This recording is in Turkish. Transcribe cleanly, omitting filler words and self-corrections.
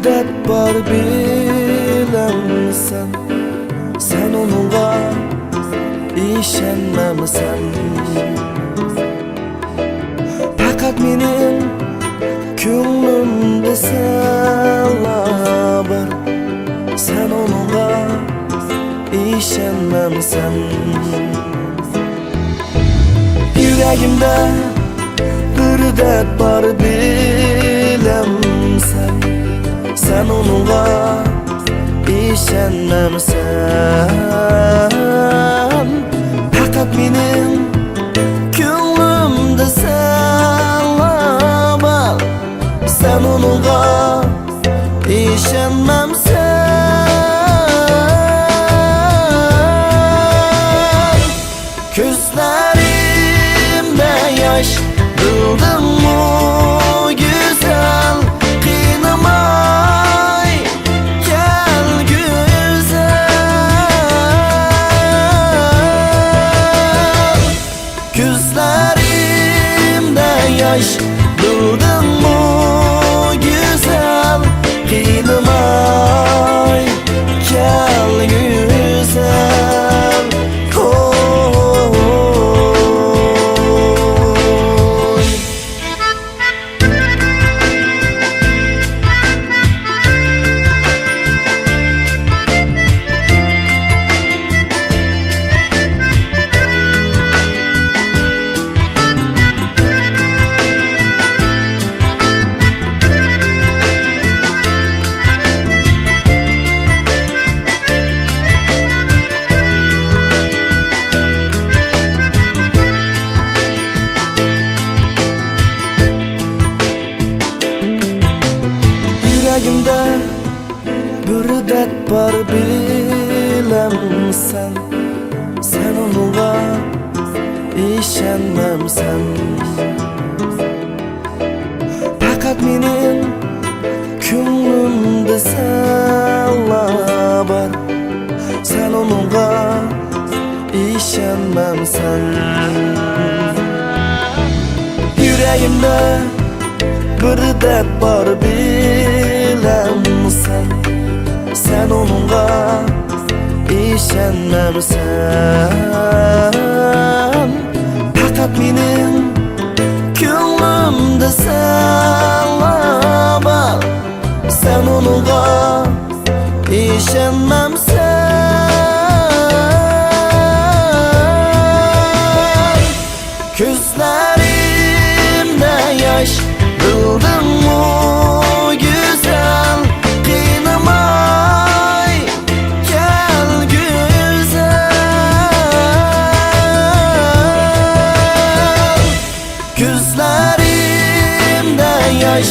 dert bar bilemsen, sen onunla işenmemsen. Fakat benim ko'nglimda senlar bar, sen onunla işenmemsen. Yüreğimde bir dert bar bilemsen, sen onunla işenmemsen. Fakat benim ko'nglimda senlar bar, sen onunla işenmemsen. Gözlerimde yaş buldum mu güzel, kıynamay gel güzel. Gözlerimde yaş buldum mu güzel, kıynamay gel güzel. Yüreğimde bir dert bar bilemsen, sen onunla işenmemsen. Fakat benim ko'nglimda senlar bar, sen onunla işenmemsen. Yüreğimde bir dert bar bilemsen, sen onunla işenmemsen. Fakat benim ko'nglimda senlar bar, sen onunla işenmemsen. Gözlerimde yaş buldum mu güzel, kıynamay gel güzel. Gözlerimde yaş